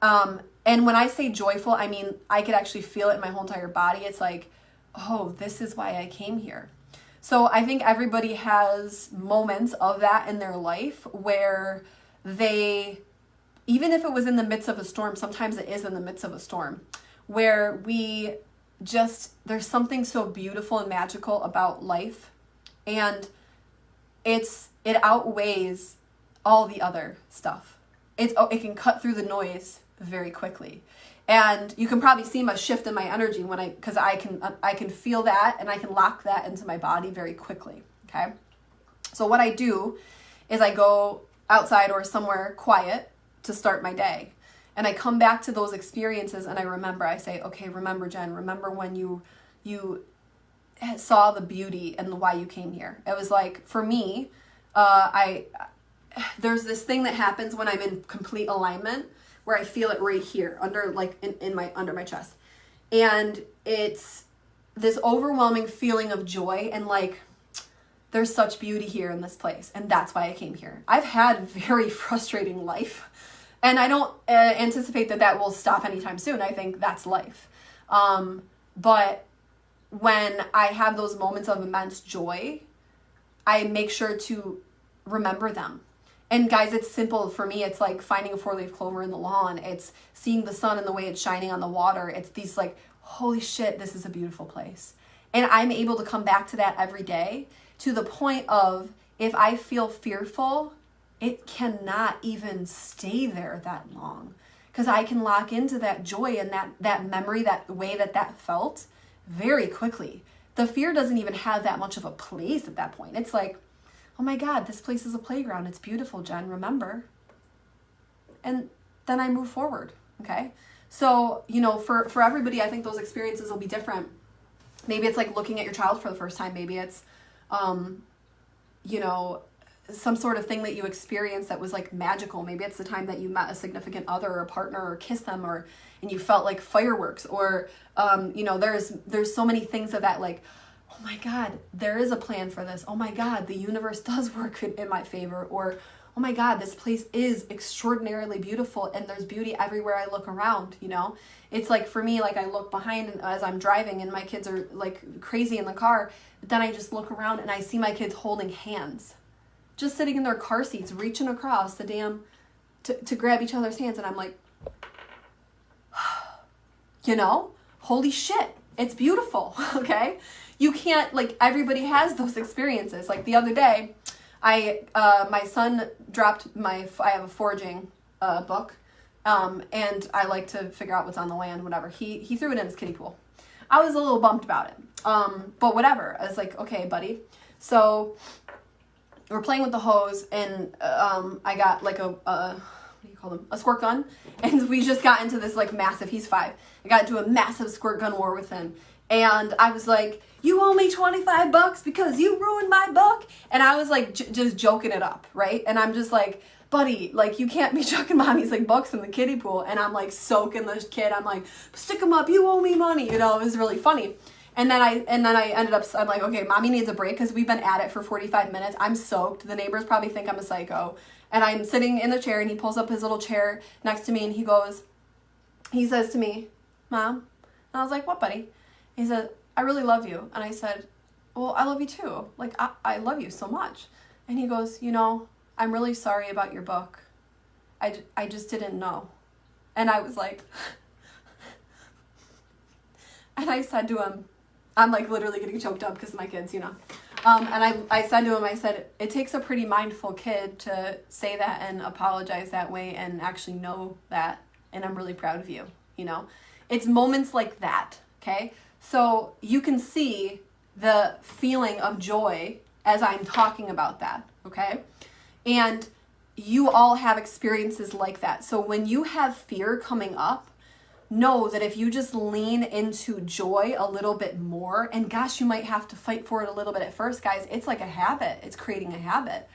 [SPEAKER 1] And when I say joyful, I mean, I could actually feel it in my whole entire body. It's like, oh, this is why I came here. So I think everybody has moments of that in their life where they, even if it was in the midst of a storm, sometimes it is in the midst of a storm, where we just, there's something so beautiful and magical about life, and it outweighs all the other stuff. It can cut through the noise very quickly. And you can probably see my shift in my energy because I can feel that, and I can lock that into my body very quickly. Okay. So what I do is I go outside or somewhere quiet to start my day. And I come back to those experiences and I say, okay, remember, Jen, remember when you saw the beauty and why you came here. It was like, for me, there's this thing that happens when I'm in complete alignment, where I feel it right here under my chest. And it's this overwhelming feeling of joy, and like, there's such beauty here in this place. And that's why I came here. I've had a very frustrating life, and I don't anticipate that will stop anytime soon. I think that's life. But when I have those moments of immense joy, I make sure to remember them. And guys, it's simple for me. It's like finding a 4-leaf clover in the lawn. It's seeing the sun and the way it's shining on the water. It's these like, holy shit, this is a beautiful place. And I'm able to come back to that every day, to the point of, if I feel fearful, it cannot even stay there that long, because I can lock into that joy and that memory, that way that felt very quickly. The fear doesn't even have that much of a place at that point. It's like, oh my God, this place is a playground. It's beautiful, Jen, remember? And then I move forward, okay? So, for everybody, I think those experiences will be different. Maybe it's like looking at your child for the first time. Maybe it's, some sort of thing that you experienced that was like magical. Maybe it's the time that you met a significant other or a partner, or kissed them, and you felt like fireworks, or, there's so many things of that, like, oh my God, there is a plan for this. Oh my God, the universe does work in my favor. Or, oh my God, this place is extraordinarily beautiful, and there's beauty everywhere I look around, It's like, for me, like, I look behind as I'm driving and my kids are like crazy in the car, but then I just look around and I see my kids holding hands, just sitting in their car seats, reaching across the to grab each other's hands. And I'm like, holy shit, it's beautiful. Okay. You can't, like, everybody has those experiences. Like the other day, my son dropped I have a foraging book, and I like to figure out what's on the land, whatever. He threw it in his kiddie pool. I was a little bummed about it, but whatever. I was like, okay, buddy. So we're playing with the hose, and I got like a squirt gun, and we just got into this like massive, he's 5. I got into a massive squirt gun war with him. And I was like, you owe me $25 because you ruined my book. And I was like, just joking it up, right? And I'm just like, buddy, like, you can't be chucking mommy's like books in the kiddie pool. And I'm like soaking this kid. I'm like, stick them up. You owe me money. It was really funny. And then I ended up, I'm like, okay, mommy needs a break because we've been at it for 45 minutes. I'm soaked. The neighbors probably think I'm a psycho. And I'm sitting in the chair and he pulls up his little chair next to me and he says to me, Mom. And I was like, what, buddy? He said, I really love you. And I said, well, I love you too. Like, I love you so much. And he goes, I'm really sorry about your book. I just didn't know. And I was like, and I said to him, I'm like literally getting choked up because of my kids, And I said to him, I said, it takes a pretty mindful kid to say that and apologize that way and actually know that. And I'm really proud of you, It's moments like that, okay? So you can see the feeling of joy as I'm talking about that, okay? And you all have experiences like that. So when you have fear coming up, know that if you just lean into joy a little bit more, and gosh, you might have to fight for it a little bit at first, guys. It's like a habit. It's creating a habit.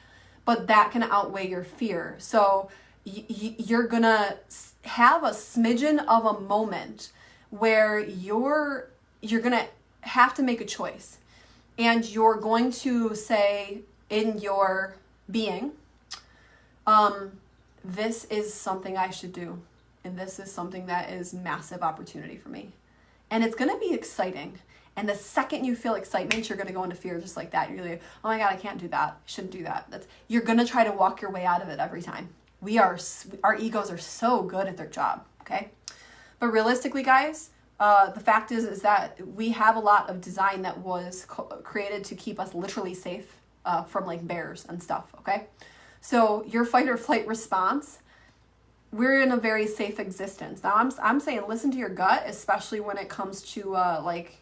[SPEAKER 1] But that can outweigh your fear. So you're going to have a smidgen of a moment where you're going to have to make a choice. And you're going to say in your being, this is something I should do. And this is something that is massive opportunity for me. And it's going to be exciting. And the second you feel excitement, you're going to go into fear just like that. You're like, oh my God, I can't do that. I shouldn't do that. You're going to try to walk your way out of it every time. Our egos are so good at their job. Okay. But realistically, guys, the fact is that we have a lot of design that was created to keep us literally safe from like bears and stuff. Okay. So your fight or flight response, we're in a very safe existence. Now I'm saying listen to your gut, especially when it comes to like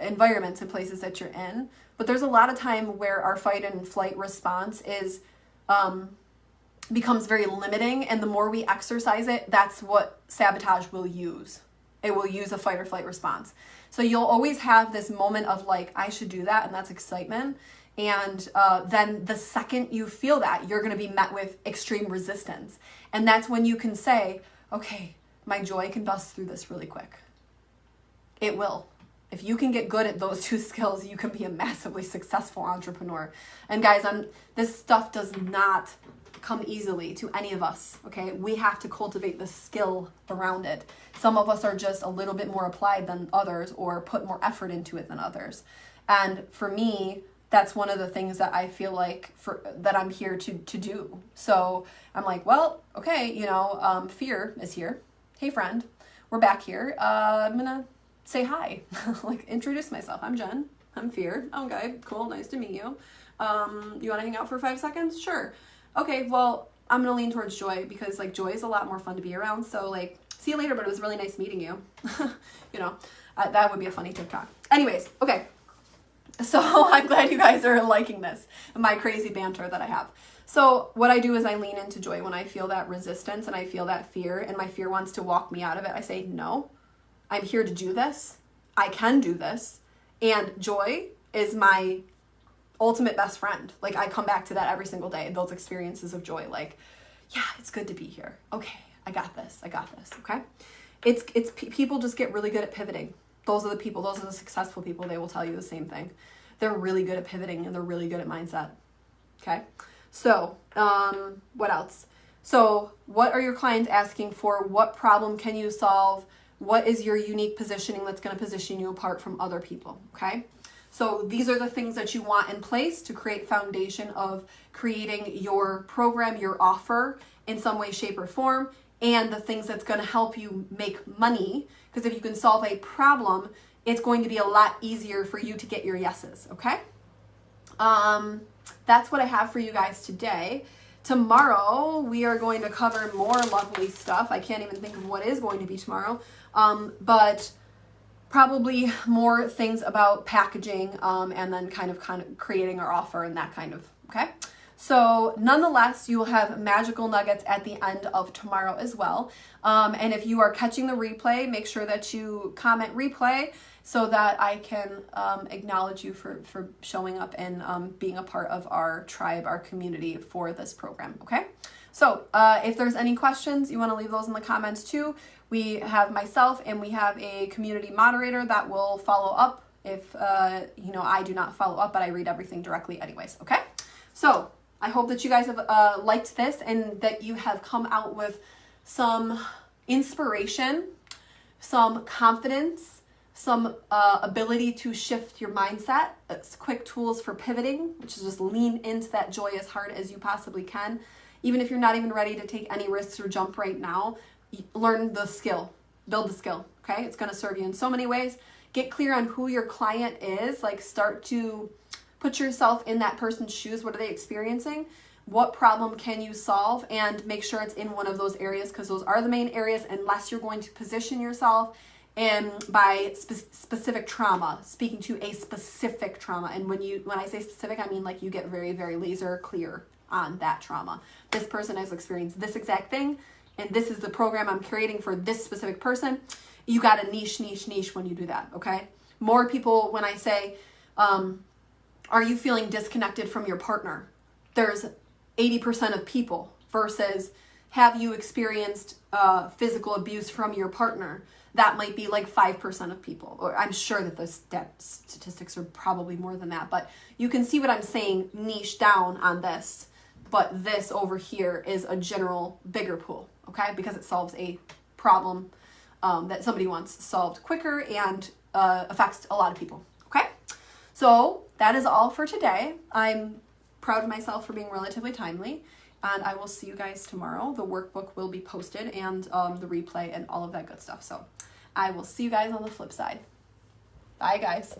[SPEAKER 1] environments and places that you're in. But there's a lot of time where our fight and flight response is becomes very limiting, and the more we exercise it, that's what sabotage will use. It will use a fight or flight response. So you'll always have this moment of like, I should do that, and that's excitement. And then the second you feel that, you're going to be met with extreme resistance. And that's when you can say, okay, my joy can bust through this really quick. It will. If you can get good at those two skills, you can be a massively successful entrepreneur. And guys, this stuff does not come easily to any of us, okay? We have to cultivate the skill around it. Some of us are just a little bit more applied than others or put more effort into it than others. And for me, that's one of the things that I feel like that I'm here to do. So I'm like, well, okay, fear is here. Hey, friend, we're back here. I'm going to say hi, like introduce myself. I'm Jen. I'm Fear. Okay, cool. Nice to meet you. You want to hang out for 5 seconds? Sure. Okay, well, I'm going to lean towards joy because like joy is a lot more fun to be around. So like, see you later, but it was really nice meeting you. That would be a funny TikTok. Anyways, okay. So I'm glad you guys are liking this, my crazy banter that I have. So what I do is I lean into joy when I feel that resistance and I feel that fear and my fear wants to walk me out of it. I say, no, I'm here to do this. I can do this. And joy is my ultimate best friend. Like I come back to that every single day, those experiences of joy. Like, yeah, it's good to be here. Okay, I got this. Okay. It's people just get really good at pivoting. Those are the successful people. They will tell you the same thing. They're really good at pivoting and they're really good at mindset. Okay. So, what else? So what are your clients asking for? What problem can you solve? What is your unique positioning that's going to position you apart from other people? Okay. So these are the things that you want in place to create foundation of creating your program, your offer in some way, shape, or form, and the things that's going to help you make money. Because if you can solve a problem, it's going to be a lot easier for you to get your yeses, okay? That's what I have for you guys today. Tomorrow, we are going to cover more lovely stuff. I can't even think of what is going to be tomorrow, but probably more things about packaging and then kind of creating our offer and that kind of, okay? So nonetheless, you will have magical nuggets at the end of tomorrow as well. And if you are catching the replay, make sure that you comment replay so that I can acknowledge you for showing up and being a part of our tribe, our community for this program, okay? So if there's any questions, you want to leave those in the comments too. We have myself and we have a community moderator that will follow up if, you know, I do not follow up, but I read everything directly anyways, okay? So I hope that you guys have liked this and that you have come out with some inspiration, some confidence, some ability to shift your mindset. It's quick tools for pivoting, which is just lean into that joy as hard as you possibly can. Even if you're not even ready to take any risks or jump right now, learn the skill, build the skill, okay? It's going to serve you in so many ways. Get clear on who your client is, like start to put yourself in that person's shoes. What are they experiencing? What problem can you solve? And make sure it's in one of those areas, because those are the main areas, unless you're going to position yourself and by specific trauma, speaking to a specific trauma. And when I say specific, I mean like you get very, very laser clear on that trauma. This person has experienced this exact thing, and this is the program I'm creating for this specific person. You got a niche when you do that, okay? More people, when I say, are you feeling disconnected from your partner? There's 80% of people versus have you experienced physical abuse from your partner? That might be like 5% of people, or I'm sure that the statistics are probably more than that, but you can see what I'm saying, niche down on this, but this over here is a general bigger pool, okay? Because it solves a problem that somebody wants solved quicker and affects a lot of people, okay? So that is all for today. I'm proud of myself for being relatively timely, and I will see you guys tomorrow. The workbook will be posted and the replay and all of that good stuff. So I will see you guys on the flip side. Bye, guys.